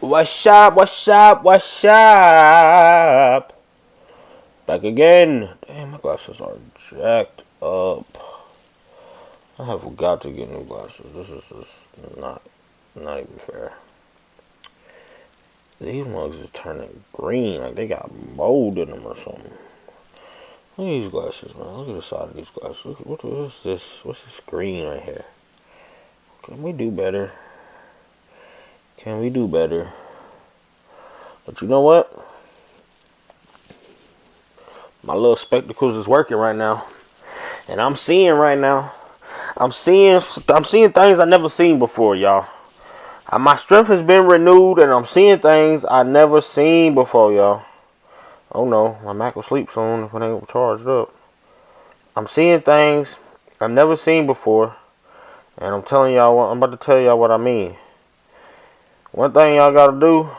What's up? What's up? What's up? Back again. Damn, my glasses are jacked up. I have got to get new glasses. This is just not even fair. These mugs is turning green, like they got mold in them or something. Look at these glasses, man. Look at the side of these glasses. Look, what is this? What's this green right here? Can we do better? Can we do better? But you know what? My little spectacles is working right now, and I'm seeing right now. I'm seeing things I never seen before, y'all. My strength has been renewed, and I'm seeing things I never seen before, y'all. Oh no, my Mac will sleep soon if it ain't charged up. I'm seeing things I've never seen before, and I'm telling y'all what I'm about to tell y'all what I mean. One thing y'all gotta do,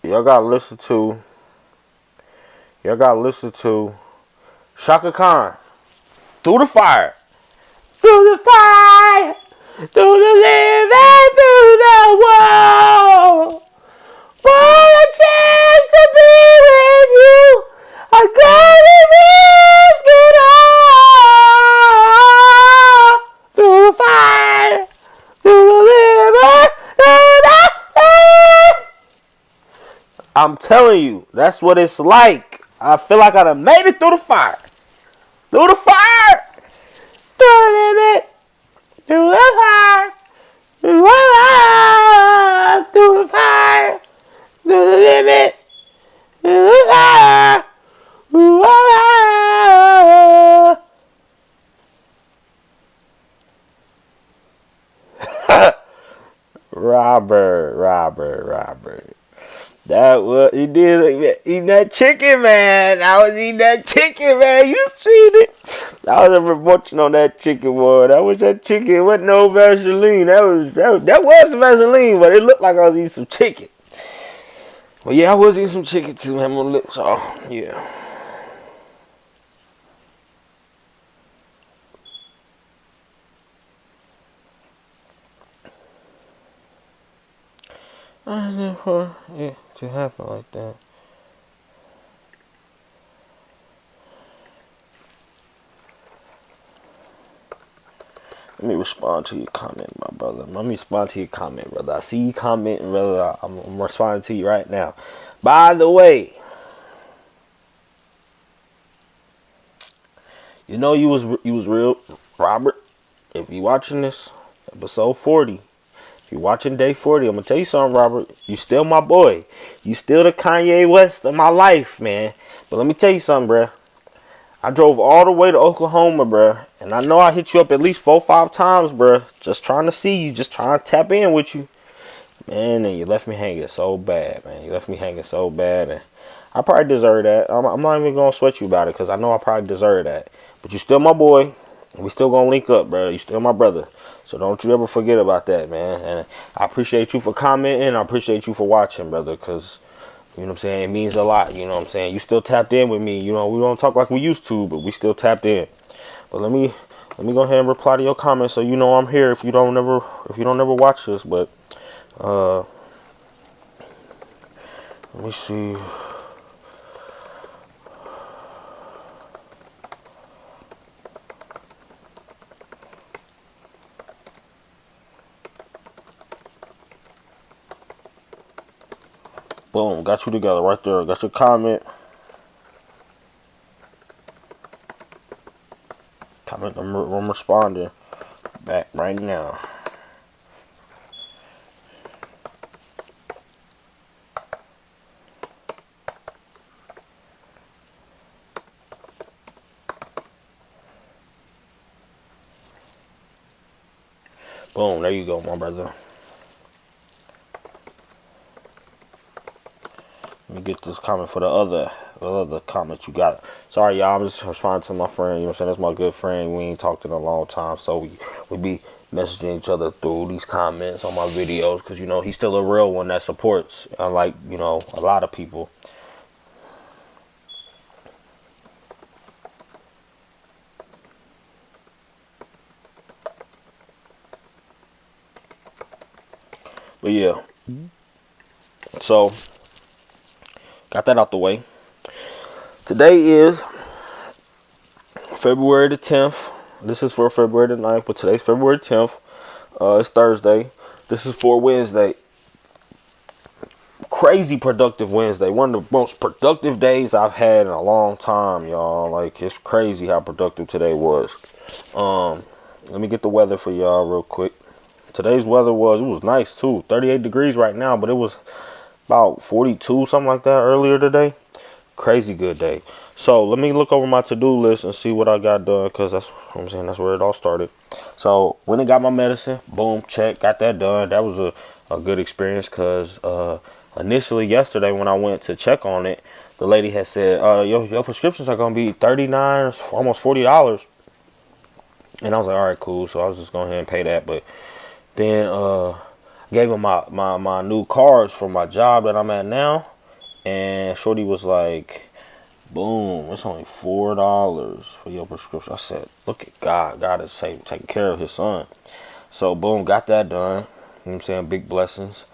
y'all gotta listen to Shaka Khan. Through the fire. Through the fire. Through the living, through the wall. For a chance to be with you, I'm gonna risk it all. Through the fire, through the river, through the fire. I'm telling you, that's what it's like. I feel like I done made it through the fire. Through the fire, through the limit, through the fire, through the fire, through the fire, through the limit. Robert. That was he did eating that chicken, man. I was eating that chicken, man. You seen it? I was ever munching on that chicken, boy. That was that chicken. It wasn't no Vaseline. That was the Vaseline, but it looked like I was eating some chicken. Well, yeah, I was eating some chicken too. Had my lips off. Yeah. I never it to happen like that. Let me respond to your comment, my brother. Let me respond to your comment, brother. I see you commenting, brother. I'm responding to you right now. By the way, you know you was real, Robert. If you watching this episode 40, if you watching day 40, I'm gonna tell you something, Robert. You still my boy. You still the Kanye West of my life, man. But let me tell you something, bruh. I drove all the way to Oklahoma, bruh. And I know I hit you up at least 4 or 5 times, bruh. Just trying to see you. Just trying to tap in with you. Man, and you left me hanging so bad, man. You left me hanging so bad. And I probably deserve that. I'm not even going to sweat you about it because I know I probably deserve that. But you still my boy. We still going to link up, bro. You still my brother. So don't you ever forget about that, man. And I appreciate you for commenting. I appreciate you for watching, brother, because you know what I'm saying? It means a lot. You know what I'm saying? You still tapped in with me. You know, we don't talk like we used to, but we still tapped in. But let me go ahead and reply to your comments so you know I'm here if you don't ever watch this. But let me see. Boom, got you together right there. Got your comment. I'm responding back right now. Boom, there you go, my brother. Let me get this comment for the other comment you got. Sorry, y'all. I'm just responding to my friend. You know what I'm saying? That's my good friend. We ain't talked in a long time, so we be messaging each other through these comments on my videos because you know he's still a real one that supports, unlike you know a lot of people. But yeah, So got that out the way. Today is February the 10th. This is for February the 9th, but today's February 10th. It's Thursday. This is for Wednesday. Crazy productive Wednesday. One of the most productive days I've had in a long time, y'all. Like, it's crazy how productive today was. Let me get the weather for y'all real quick. Today's weather was nice too. 38 degrees right now, but it was about 42, something like that earlier today. Crazy good day. So let me look over my to-do list and see what I got done, because that's what I'm saying, that's where it all started. So went and got my medicine. Boom, check, got that done. That was a good experience, because initially yesterday when I went to check on it, the lady had said, your prescriptions are going to be $39, almost $40. And I was like, all right, cool. So I was just going ahead and pay that. But then gave him my new cards for my job that I'm at now. And Shorty was like, boom, it's only $4 for your prescription. I said, look at God. God is taking care of his son. So, boom, got that done. You know what I'm saying? Big blessings.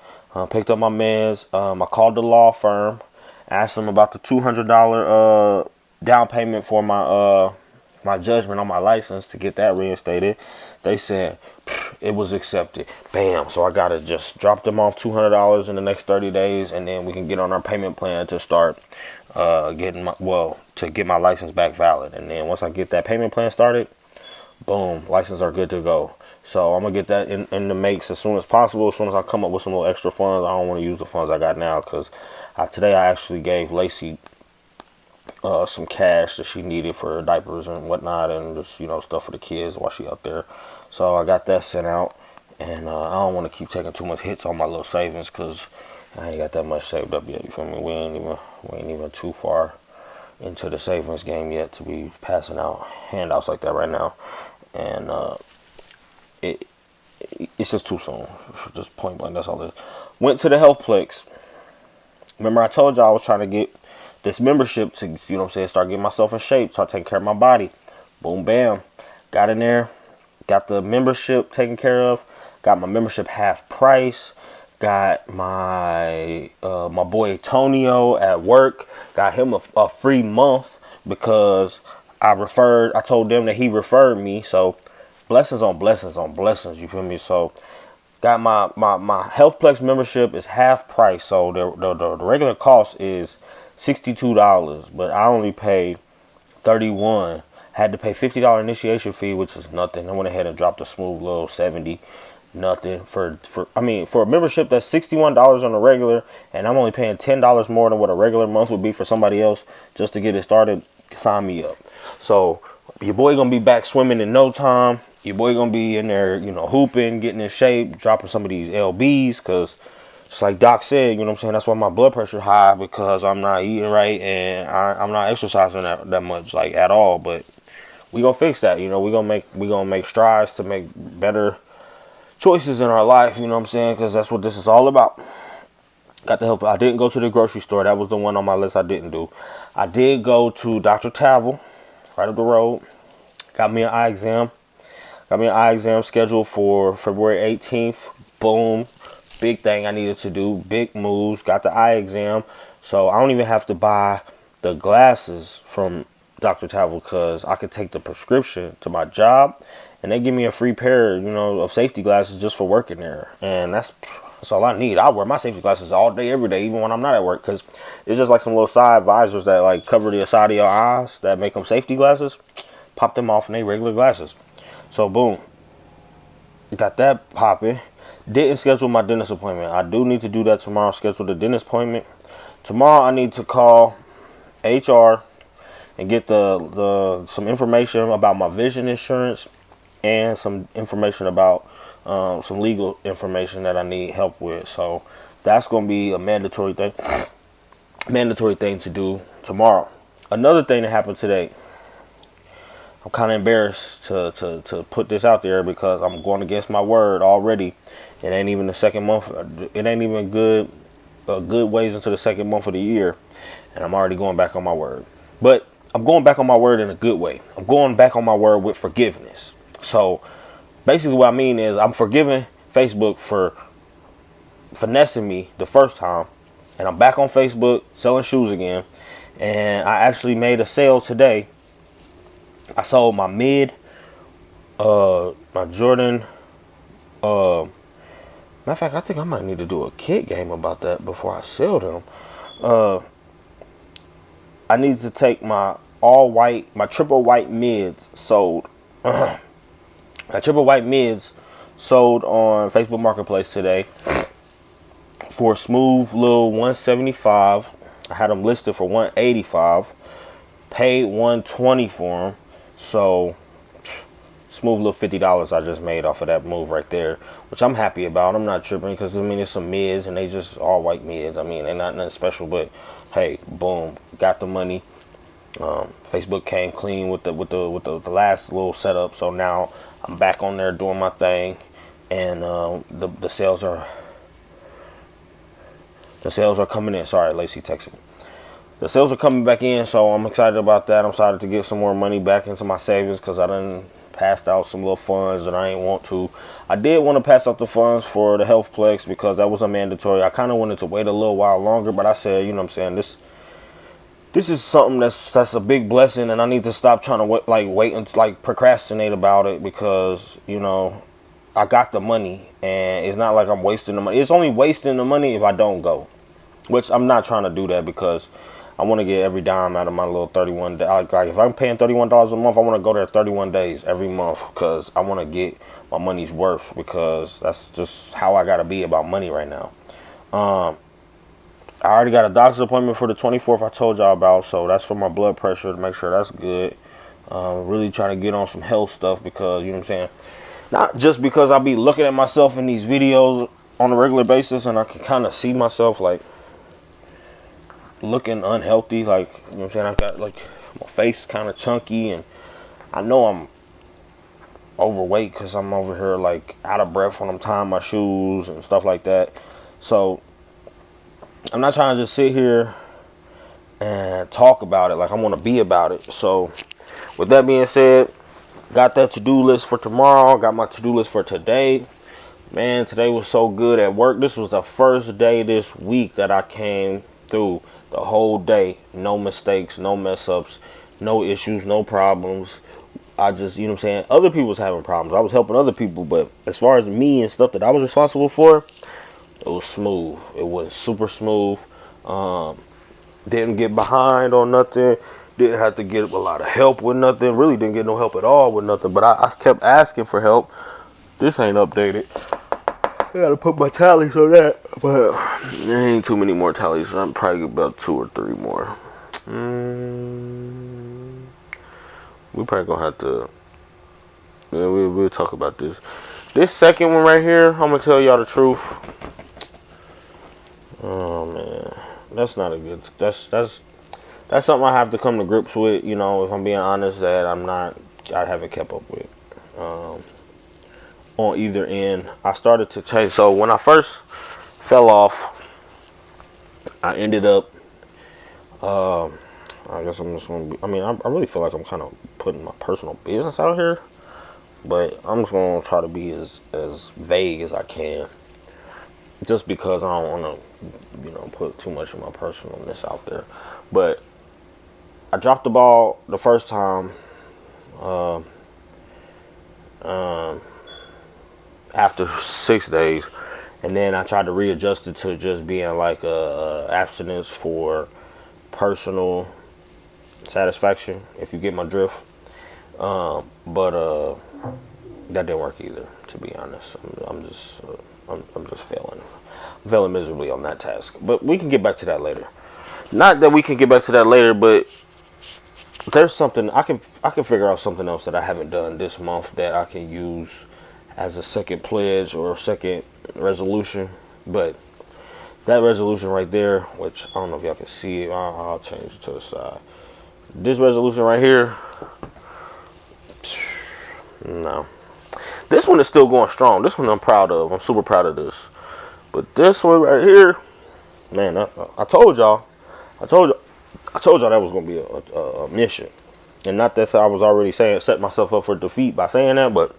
Picked up my meds. I called the law firm. Asked them about the $200 down payment for my judgment on my license to get that reinstated. They said it was accepted. Bam. So I gotta just drop them off $200 in the next 30 days, and then we can get on our payment plan to start to get my license back valid. And then once I get that payment plan started, boom, license are good to go. So I'm gonna get that in the makes as soon as possible. As soon as I come up with some little extra funds, I don't want to use the funds I got now, because today I actually gave Lacey some cash that she needed for diapers and whatnot, and just stuff for the kids while she up there. So I got that sent out, and I don't want to keep taking too much hits on my little savings, because I ain't got that much saved up yet. You feel me? We ain't even too far into the savings game yet to be passing out handouts like that right now, and it's just too soon. Just point blank. That's all it is. Went to the Healthplex. Remember I told y'all I was trying to get this membership to, start getting myself in shape, start taking care of my body. Boom, bam. Got in there, got the membership taken care of, got my membership half price, got my my boy Tonio at work, got him a free month because I told them that he referred me, so blessings on blessings on blessings, you feel me? So got my Healthplex membership is half price, so the regular cost is $62, but I only pay $31. Had to pay $50 initiation fee, which is nothing. I went ahead and dropped a smooth little $70. Nothing for a membership that's $61 on the regular, and I'm only paying $10 more than what a regular month would be for somebody else just to get it started. Sign me up. So your boy gonna be back swimming in no time. Your boy gonna be in there, hooping, getting in shape, dropping some of these LBs, because just like Doc said, you know what I'm saying, that's why my blood pressure high, because I'm not eating right, and I'm not exercising that much, like, at all. But we gonna fix that. We gonna make strides to make better choices in our life, you know what I'm saying, because that's what this is all about. Got the help. I didn't go to the grocery store. That was the one on my list I didn't do. I did go to Dr. Tavel, right up the road. Got me an eye exam. Got me an eye exam scheduled for February 18th. Boom. Big thing I needed to do. Big moves. Got the eye exam. So I don't even have to buy the glasses from Dr. Tavel, because I could take the prescription to my job, and they give me a free pair, of safety glasses just for working there. And that's all I need. I wear my safety glasses all day, every day, even when I'm not at work, because it's just like some little side visors that like cover the side of your eyes that make them safety glasses. Pop them off and they regular glasses. So boom, got that popping. Didn't schedule my dentist appointment. I do need to do that tomorrow. Schedule the dentist appointment tomorrow. I need to call HR and get some information about my vision insurance, and some information about some legal information that I need help with. So that's going to be a mandatory thing to do tomorrow. Another thing that happened today, I'm kind of embarrassed to put this out there, because I'm going against my word already. It ain't even the second month. It ain't even good ways into the second month of the year, and I'm already going back on my word. But I'm going back on my word in a good way. I'm going back on my word with forgiveness. So basically what I mean is I'm forgiving Facebook for finessing me the first time, and I'm back on Facebook selling shoes again. And I actually made a sale today. I sold my my Jordan. Matter of fact, I think I might need to do a kid game about that before I sell them. I need to take my all white, my triple white mids sold. My triple white mids sold on Facebook Marketplace today for a smooth little 175. I had them listed for 185. Paid 120 for them. So smooth little $50 I just made off of that move right there, which I'm happy about. I'm not tripping because I mean it's some mids and they just all white mids. I mean they're not nothing special, but hey, boom, got the money. Facebook came clean with the last little setup, so now I'm back on there doing my thing, and the sales are coming in. Sorry, Lacey texted me. The sales are coming back in, so I'm excited about that. I'm excited to get some more money back into my savings because I done passed out some little funds and I ain't want to. I did want to pass out the funds for the Healthplex because that was a mandatory. I kind of wanted to wait a little while longer, but I said, you know what I'm saying, this is something that's a big blessing, and I need to stop trying to wait and procrastinate about it because, you know, I got the money and it's not like I'm wasting the money. It's only wasting the money if I don't go, which I'm not trying to do that because I want to get every dime out of my little 31 days. Like if I'm paying $31 a month, I want to go there 31 days every month because I want to get my money's worth because that's just how I got to be about money right now. I already got a doctor's appointment for the 24th I told y'all about, so that's for my blood pressure to make sure that's good. Really trying to get on some health stuff because, you know what I'm saying, not just because I be looking at myself in these videos on a regular basis and I can kind of see myself like looking unhealthy, like, you know what I'm saying, I got like my face kind of chunky and I know I'm overweight because I'm over here like out of breath when I'm tying my shoes and stuff like that. So I'm not trying to just sit here and talk about it. Like I want to be about it. So with that being said, got that to-do list for tomorrow. Got my to-do list for today. Man, today was so good at work. This was the first day this week that I came through the whole day. No mistakes, no mess ups, no issues, no problems. I just, you know what I'm saying, other people was having problems. I was helping other people, but as far as me and stuff that I was responsible for, it was smooth. It was super smooth. Didn't get behind on nothing. Didn't have to get a lot of help with nothing. Really didn't get no help at all with nothing. But I kept asking for help. This ain't updated. I gotta put my tallies on that. But there ain't too many more tallies. I'm probably about 2 or 3 more. We probably gonna have to. Yeah, we'll talk about this. This second one right here, I'm gonna tell y'all the truth. Oh man, that's not a good. That's something I have to come to grips with. You know, if I'm being honest, that I haven't kept up with. On either end, I started to change. So when I first fell off, I ended up. I guess I'm just gonna be. I mean, I really feel like I'm kind of putting my personal business out here, but I'm just gonna try to be as vague as I can. Just because I don't want to, you know, put too much of my personalness out there. But I dropped the ball the first time after 6 days. And then I tried to readjust it to just being like a abstinence for personal satisfaction, if you get my drift. But that didn't work either, to be honest. I'm just failing. I'm failing miserably on that task. But we can get back to that later. Not that we can get back to that later, but there's something I can figure out something else that I haven't done this month that I can use as a second pledge or a second resolution. But that resolution right there, which I don't know if y'all can see it, I'll change it to the side. This resolution right here, no. This one is still going strong. This one I'm proud of. I'm super proud of this. But this one right here, man, I told y'all that was gonna be a mission, and not that I was already setting myself up for defeat by saying that, but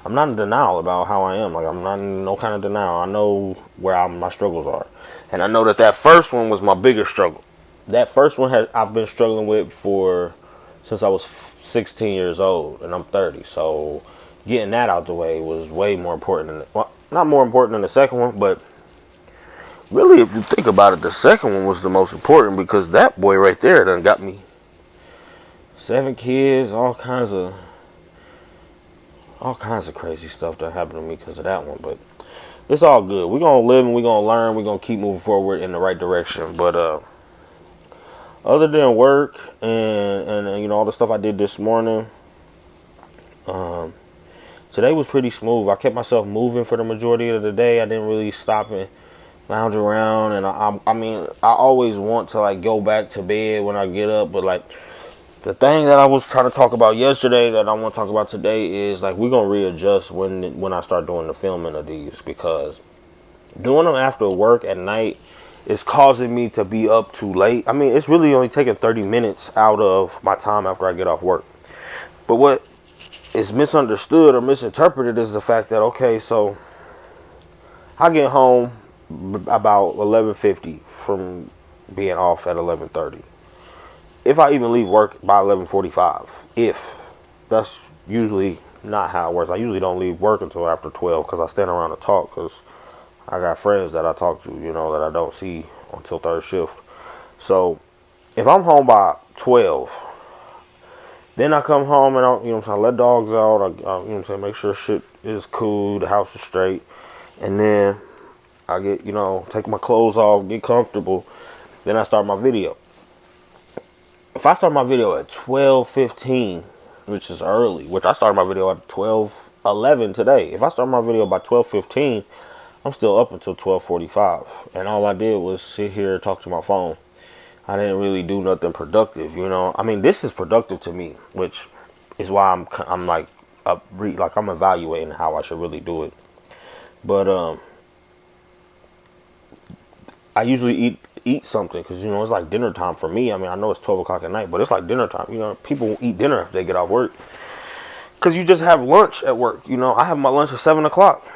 I'm not in denial about how I am. Like, I'm not in no kind of denial. I know where my struggles are, and I know that first one was my biggest struggle. That first one I've been struggling with for since I was 16 years old, and I'm 30. So getting that out the way was way more important than well, not more important than the second one, but really, if you think about it, the second one was the most important because that boy right there done got me 7 kids, all kinds of crazy stuff that happened to me because of that one. But it's all good. We're gonna live and we're gonna learn. We're gonna keep moving forward in the right direction. But other than work and you know all the stuff I did this morning, um, today was pretty smooth. I kept myself moving for the majority of the day. I didn't really stop and lounge around. And I mean, I always want to like go back to bed when I get up, but like the thing that I was trying to talk about yesterday that I want to talk about today is like we're gonna readjust when I start doing the filming of these because doing them after work at night is causing me to be up too late. I mean, it's really only taking 30 minutes out of my time after I get off work. But what is misunderstood or misinterpreted is the fact that okay, so I get home about 11:50 from being off at 11:30. If I even leave work by 11:45, if that's usually not how it works. I usually don't leave work until after 12 because I stand around and talk because I got friends that I talk to, you know, that I don't see until third shift. So if I'm home by 12, then I come home and I, you know what I'm saying, I let dogs out. You know what I'm saying, make sure shit is cool, the house is straight, and then I get, you know, take my clothes off, get comfortable. Then I start my video. If I start my video at 12:15, which is early, which I started my video at 12:11 today. If I start my video by 12:15, I'm still up until 12:45, and all I did was sit here and talk to my phone. I didn't really do nothing productive, you know. I mean, this is productive to me, which is why I'm like I'm evaluating how I should really do it. But I usually eat something because you know it's like dinner time for me. I mean, I know it's 12 o'clock at night, but it's like dinner time. You know, people eat dinner after they get off work because you just have lunch at work. You know, I have my lunch at 7 o'clock,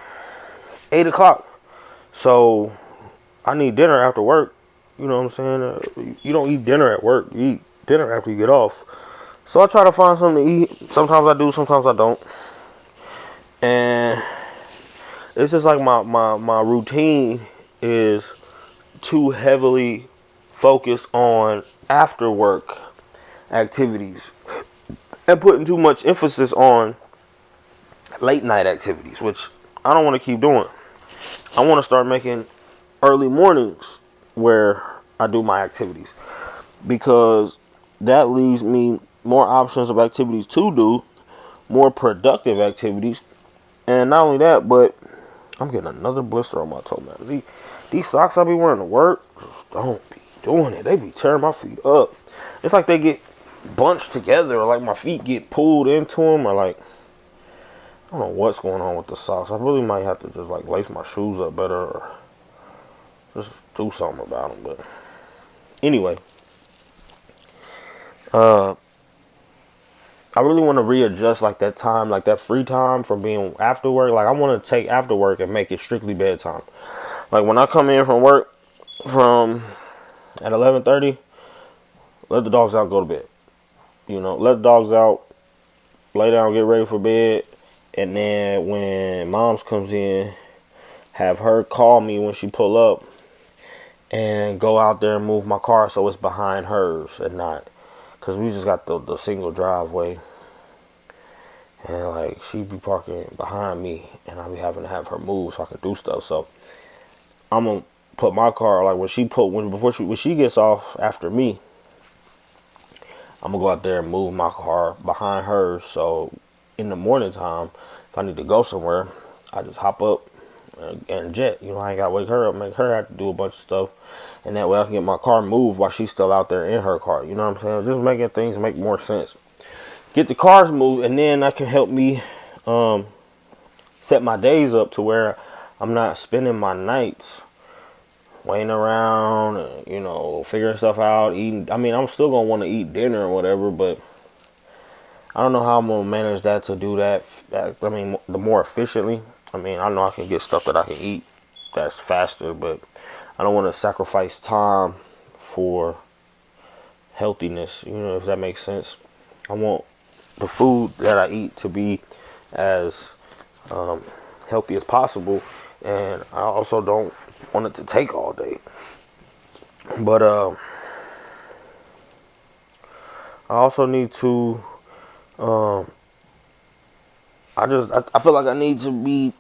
8 o'clock. So I need dinner after work. You know what I'm saying? You don't eat dinner at work. You eat dinner after you get off. So I try to find something to eat. Sometimes I do, sometimes I don't. And it's just like my routine is too heavily focused on after work activities and putting too much emphasis on late night activities, which I don't want to keep doing. I want to start making early mornings where I do my activities because that leaves me more options of activities to do, more productive activities. And not only that, but I'm getting another blister on my toe, man. These socks I be wearing to work just don't be doing it. They be tearing my feet up. It's like they get bunched together, or like my feet get pulled into them, or like I don't know what's going on with the socks. I really might have to just like lace my shoes up better, or just do something about them. But anyway, I really want to readjust like that time, like that free time from being after work. Like I want to take after work and make it strictly bedtime. Like when I come in from work from at 11:30, let the dogs out, go to bed. You know, let the dogs out, lay down, get ready for bed, and then when mom's comes in, have her call me when she pull up, and go out there and move my car so it's behind hers and not, cause we just got the single driveway, and like she be parking behind me, and I be having to have her move so I can do stuff. So I'm gonna put my car like when she gets off after me, I'm gonna go out there and move my car behind hers. So in the morning time, if I need to go somewhere, I just hop up and jet. You know, I ain't gotta wake her up, make her have to do a bunch of stuff, and that way I can get my car moved while she's still out there in her car. You know what I'm saying? Just making things make more sense. Get the cars moved, and then that can help me set my days up to where I'm not spending my nights waiting around, you know, figuring stuff out, eating. I mean, I'm still gonna want to eat dinner or whatever, but I don't know how I'm gonna manage that to do that. I mean, the more efficiently. I mean, I know I can get stuff that I can eat that's faster, but I don't want to sacrifice time for healthiness. You know, if that makes sense. I want the food that I eat to be as healthy as possible, and I also don't want it to take all day. But I also need to. I feel like I need to be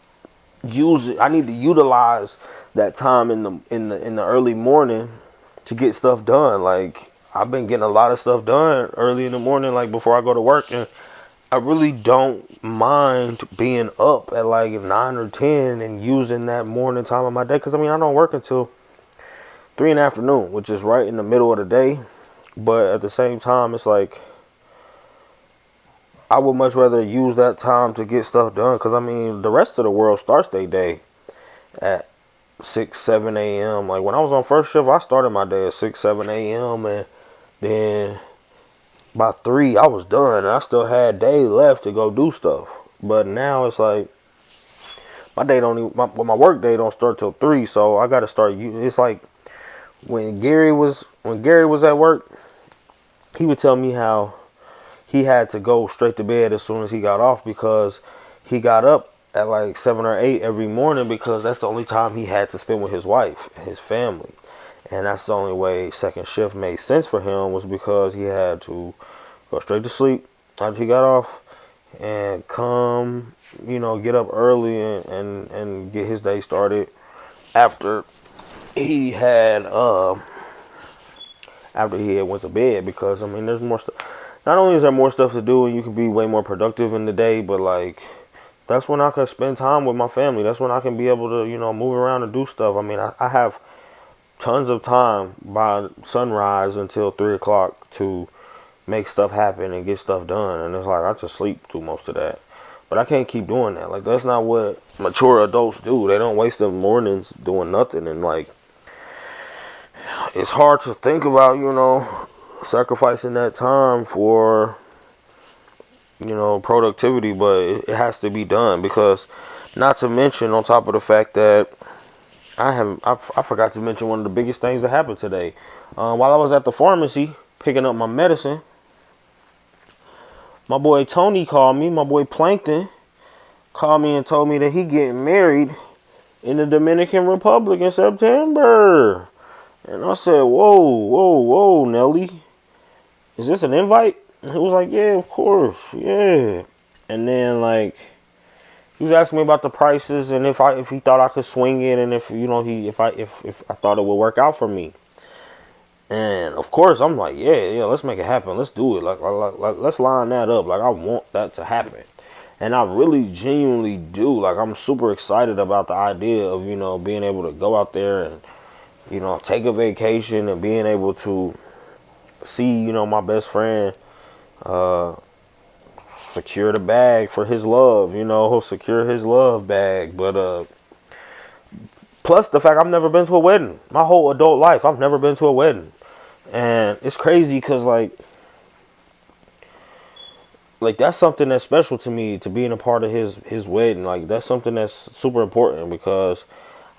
I need to utilize that time in the early morning to get stuff done. Like I've been getting a lot of stuff done early in the morning, like before I go to work, and I really don't mind being up at like 9 or 10 and using that morning time of my day. Cause I mean I don't work until 3 in the afternoon, which is right in the middle of the day. But at the same time, it's like I would much rather use that time to get stuff done. Cause I mean the rest of the world starts their day at 6, 7 a.m. Like when I was on first shift, I started my day at 6, 7 a.m. And then by 3, I was done. And I still had day left to go do stuff. But now it's like my day don't even, my work day don't start till 3. So I got to start. It's like when Gary was at work, he would tell me how he had to go straight to bed as soon as he got off because he got up at like 7 or 8 every morning because that's the only time he had to spend with his wife and his family. And that's the only way second shift made sense for him, was because he had to go straight to sleep after he got off and come, get up early and get his day started after he had went to bed. Because I mean there's more stuff. Not only is there more stuff to do and you can be way more productive in the day, but like that's when I can spend time with my family. That's when I can be able to, move around and do stuff. I mean, I have tons of time by sunrise until 3 o'clock to make stuff happen and get stuff done. And it's like I just sleep through most of that. But I can't keep doing that. Like that's not what mature adults do. They don't waste their mornings doing nothing. And like it's hard to think about, sacrificing that time for productivity, but it has to be done. Because not to mention, on top of the fact that I forgot to mention one of the biggest things that happened today. While I was at the pharmacy picking up my medicine, my boy Tony called me. My boy Plankton called me and told me that he getting married in the Dominican Republic in September. And I said, whoa, Nelly, is this an invite? He was like, yeah, of course, yeah. And then like he was asking me about the prices and if he thought I could swing it, and if if I thought it would work out for me. And of course I'm like, yeah, let's make it happen. Let's do it. Like let's line that up. Like I want that to happen. And I really genuinely do. Like I'm super excited about the idea of, being able to go out there and, take a vacation and being able to see, my best friend secure the bag for his love. He'll secure his love bag. But plus the fact I've never been to a wedding. My whole adult life, I've never been to a wedding. And it's crazy because like that's something that's special to me, to being a part of his wedding. Like that's something that's super important because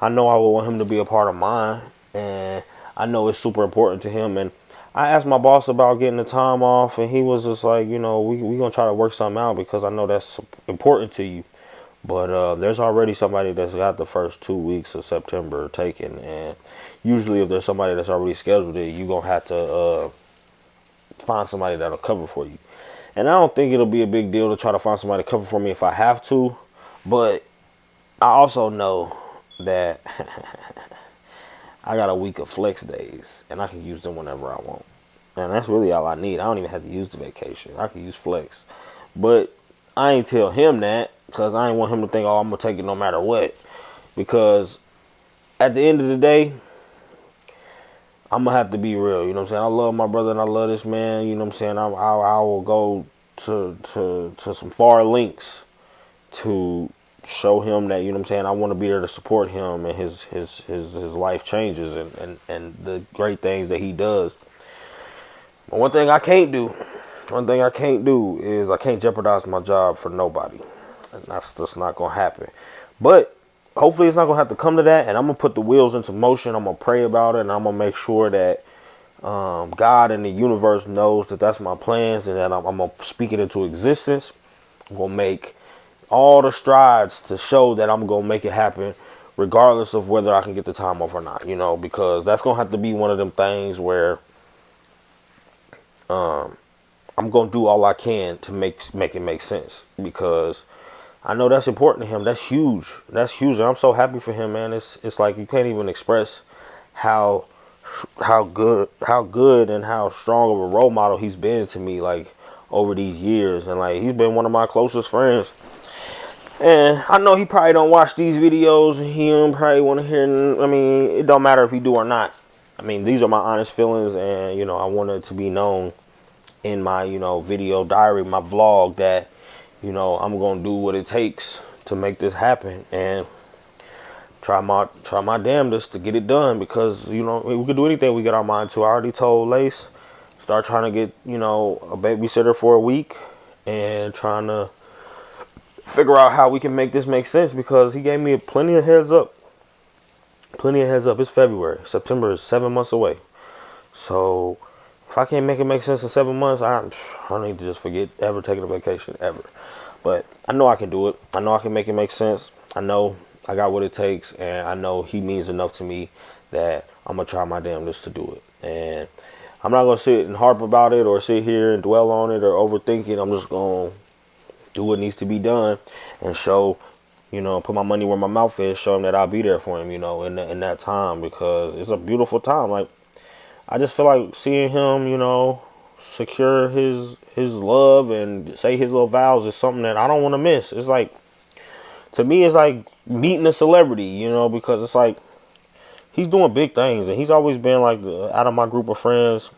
I know I would want him to be a part of mine, and I know it's super important to him. And I asked my boss about getting the time off, and he was just like, we gonna try to work something out because I know that's important to you. But there's already somebody that's got the first 2 weeks of September taken, and usually if there's somebody that's already scheduled it, you gonna have to find somebody that'll cover for you. And I don't think it'll be a big deal to try to find somebody to cover for me if I have to. But I also know that I got a week of flex days, and I can use them whenever I want. And that's really all I need. I don't even have to use the vacation. I can use flex. But I ain't tell him that because I ain't want him to think, oh, I'm going to take it no matter what. Because at the end of the day, I'm going to have to be real. You know what I'm saying? I love my brother and I love this man. You know what I'm saying? I will go to some far lengths to show him that, you know what I'm saying, I want to be there to support him and his life changes and the great things that he does. But one thing I can't do One thing I can't do is I can't jeopardize my job for nobody. And that's just not going to happen. But hopefully it's not going to have to come to that. And I'm going to put the wheels into motion. I'm going to pray about it. And I'm going to make sure that God and the universe knows that that's my plans. And that I'm going to speak it into existence. I'm going to make all the strides to show that I'm going to make it happen, regardless of whether I can get the time off or not, you know, because that's going to have to be one of them things where I'm going to do all I can to make it make sense, because I know that's important to him. That's huge. That's huge. And I'm so happy for him, man. It's like you can't even express how good and how strong of a role model he's been to me, like, over these years. And like, he's been one of my closest friends. And I know he probably don't watch these videos. He don't probably want to hear. I mean, it don't matter if he do or not. I mean, these are my honest feelings, and you know, I want it to be known in my, you know, video diary, my vlog, that, you know, I'm gonna do what it takes to make this happen and try my damnedest to get it done, because, you know, we could do anything we get our mind to. I already told Lace, start trying to get, you know, a babysitter for a week and trying to figure out how we can make this make sense, because he gave me plenty of heads up. It's February. September is 7 months away. So if I can't make it make sense in 7 months, I need to just forget ever taking a vacation ever. But I know I can do it. I know I can make it make sense. I know I got what it takes, and I know he means enough to me that I'm gonna try my damnedest to do it. And I'm not gonna sit and harp about it or sit here and dwell on it or overthink it. I'm just gonna do what needs to be done and show, you know, put my money where my mouth is, show him that I'll be there for him, you know, in that time, because it's a beautiful time. Like, I just feel like seeing him, you know, secure his love and say his little vows is something that I don't want to miss. It's like, to me, it's like meeting a celebrity, you know, because it's like he's doing big things, and he's always been like, out of my group of friends,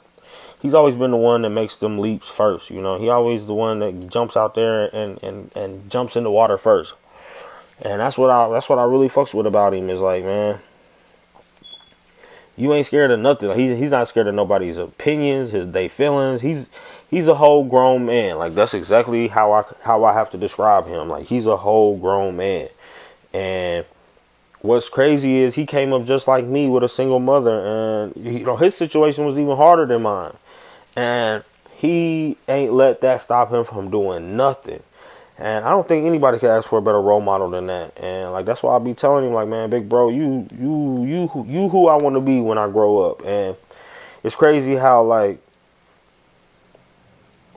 he's always been the one that makes them leaps first. You know, he always the one that jumps out there and jumps in the water first. And that's what I really fucks with about him, is like, man, you ain't scared of nothing. He's not scared of nobody's opinions, they feelings. He's a whole grown man. Like, that's exactly how I have to describe him. Like, he's a whole grown man. And what's crazy is he came up just like me with a single mother, and you know, his situation was even harder than mine. And he ain't let that stop him from doing nothing. And I don't think anybody could ask for a better role model than that. And like, that's why I be telling him, like, man, big bro, you who I want to be when I grow up. And it's crazy how, like,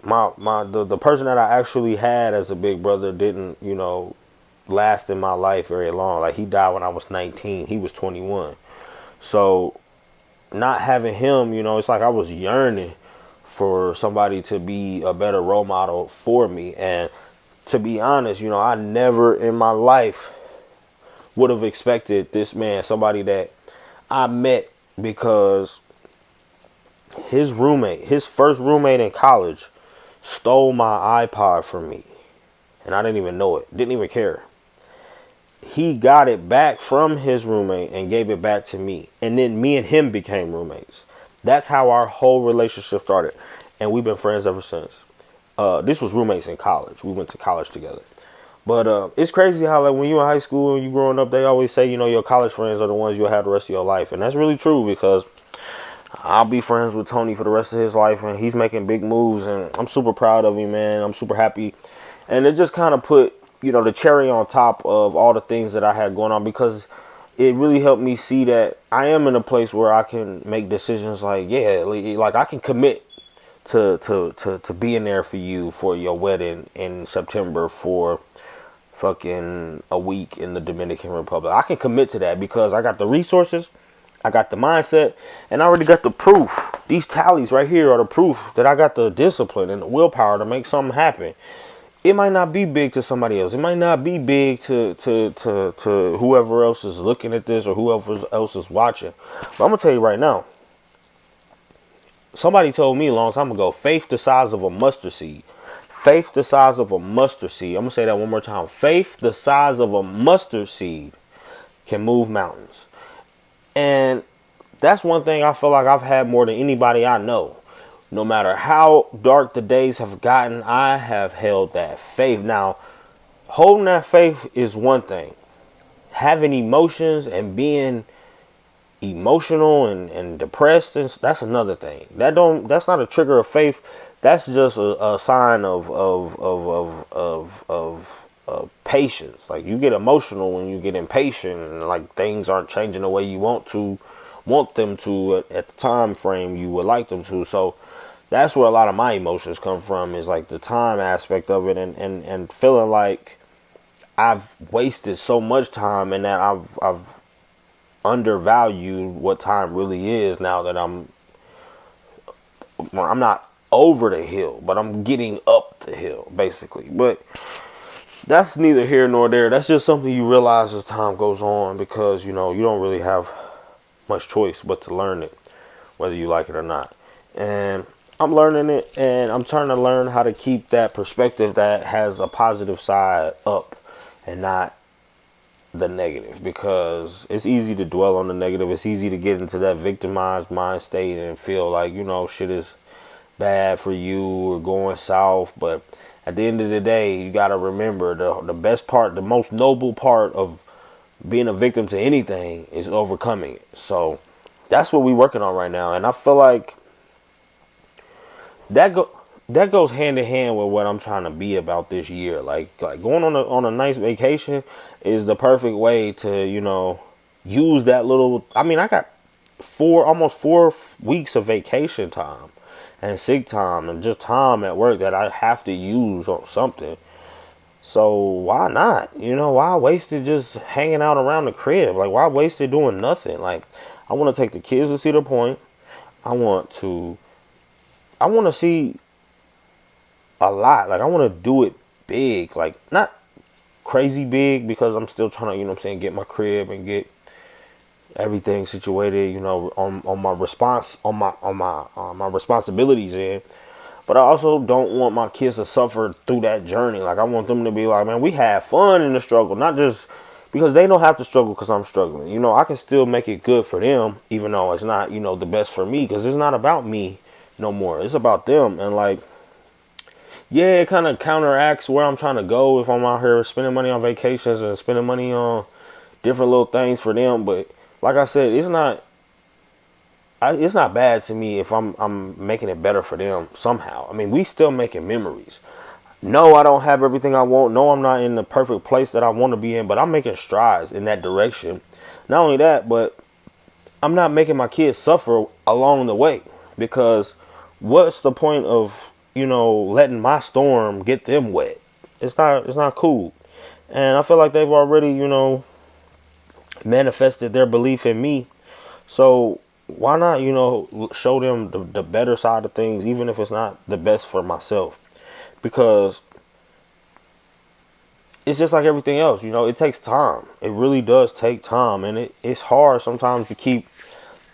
the person that I actually had as a big brother didn't, you know, last in my life very long. Like, he died when I was 19. He was 21. So not having him, you know, it's like I was yearning for somebody to be a better role model for me. And to be honest, you know, I never in my life would have expected this man, somebody that I met because his first roommate in college, stole my iPod from me. And I didn't even know it. Didn't even care. He got it back from his roommate and gave it back to me. And then me and him became roommates. That's how our whole relationship started. And we've been friends ever since. This was roommates in college. We went to college together. But it's crazy how, like, when you're in high school and you're growing up, they always say, you know, your college friends are the ones you'll have the rest of your life. And that's really true, because I'll be friends with Tony for the rest of his life, and he's making big moves, and I'm super proud of him, man. I'm super happy. And it just kind of put, you know, the cherry on top of all the things that I had going on, because it really helped me see that I am in a place where I can make decisions like, yeah, like I can commit to being there for you for your wedding in September, for fucking a week in the Dominican Republic. I can commit to that because I got the resources, I got the mindset, and I already got the proof. These tallies right here are the proof that I got the discipline and the willpower to make something happen. It might not be big to somebody else. It might not be big to whoever else is looking at this or whoever else is watching. But I'm going to tell you right now, somebody told me a long time ago, faith the size of a mustard seed. Faith the size of a mustard seed. I'm going to say that one more time. Faith the size of a mustard seed can move mountains. And that's one thing I feel like I've had more than anybody I know. No matter how dark the days have gotten, I have held that faith. Now, holding that faith is one thing. Having emotions and being emotional and depressed, and that's another thing. That's not a trigger of faith. That's just a sign of patience. Like, you get emotional when you get impatient, and like things aren't changing the way you want them to at the time frame you would like them to. So that's where a lot of my emotions come from, is like the time aspect of it, and feeling like I've wasted so much time, and that I've undervalued what time really is, now that I'm not over the hill, but I'm getting up the hill, basically. But that's neither here nor there. That's just something you realize as time goes on, because you don't really have much choice but to learn it, whether you like it or not. And I'm learning it, and I'm trying to learn how to keep that perspective that has a positive side up, and not the negative, because it's easy to dwell on the negative. It's easy to get into that victimized mind state and feel like, shit is bad for you or going south. But at the end of the day, you got to remember the best part, the most noble part of being a victim to anything is overcoming it. So that's what we're working on right now. And I feel like that goes hand in hand with what I'm trying to be about this year. Like going on a nice vacation is the perfect way to, use that little. I mean, I got almost 4 weeks of vacation time and sick time and just time at work that I have to use on something. So why not? Why waste it just hanging out around the crib? Like, why waste it doing nothing? Like, I want to take the kids to Cedar Point. I want to see a lot. Like, I want to do it big. Like, not crazy big, because I'm still trying to, get my crib and get everything situated, on my response, on my responsibilities in. But I also don't want my kids to suffer through that journey. Like, I want them to be like, man, we have fun in the struggle, not just because they don't have to struggle because I'm struggling. I can still make it good for them, even though it's not, the best for me, because it's not about me no more. It's about them. And like, yeah, it kind of counteracts where I'm trying to go if I'm out here spending money on vacations and spending money on different little things for them. But like I said, it's not bad to me if I'm making it better for them somehow. I mean, we still making memories. No, I don't have everything I want. No, I'm not in the perfect place that I want to be in, but I'm making strides in that direction. Not only that, but I'm not making my kids suffer along the way, because what's the point of, letting my storm get them wet? It's not cool. And I feel like they've already, manifested their belief in me. So why not, show them the better side of things, even if it's not the best for myself? Because it's just like everything else, it takes time. It really does take time. And it's hard sometimes to keep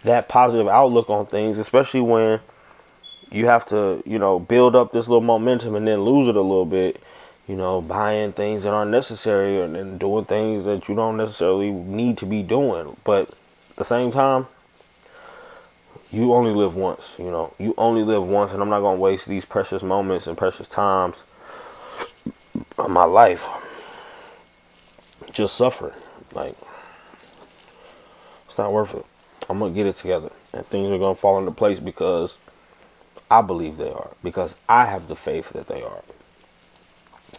that positive outlook on things, especially when you have to, build up this little momentum and then lose it a little bit, buying things that aren't necessary, and then doing things that you don't necessarily need to be doing. But at the same time, you only live once, you only live once, and I'm not going to waste these precious moments and precious times of my life just suffering. Like, it's not worth it. I'm going to get it together, and things are going to fall into place, because I believe they are, because I have the faith that they are.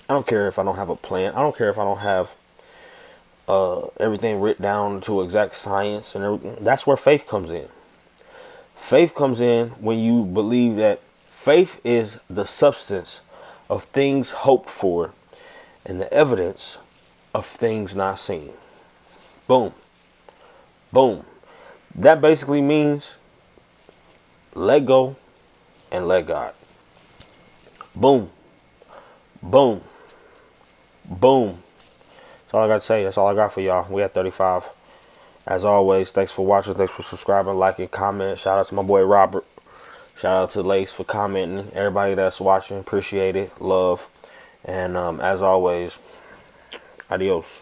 I don't care if I don't have a plan. I don't care if I don't have everything written down to exact science and everything. That's where faith comes in. Faith comes in when you believe that faith is the substance of things hoped for and the evidence of things not seen. Boom. Boom. That basically means let go and let God. Boom. Boom. Boom. That's all I got to say. That's all I got for y'all. We at 35. As always, thanks for watching. Thanks for subscribing, liking, comment. Shout out to my boy Robert. Shout out to Lace for commenting. Everybody that's watching, appreciate it. Love. And as always, adios.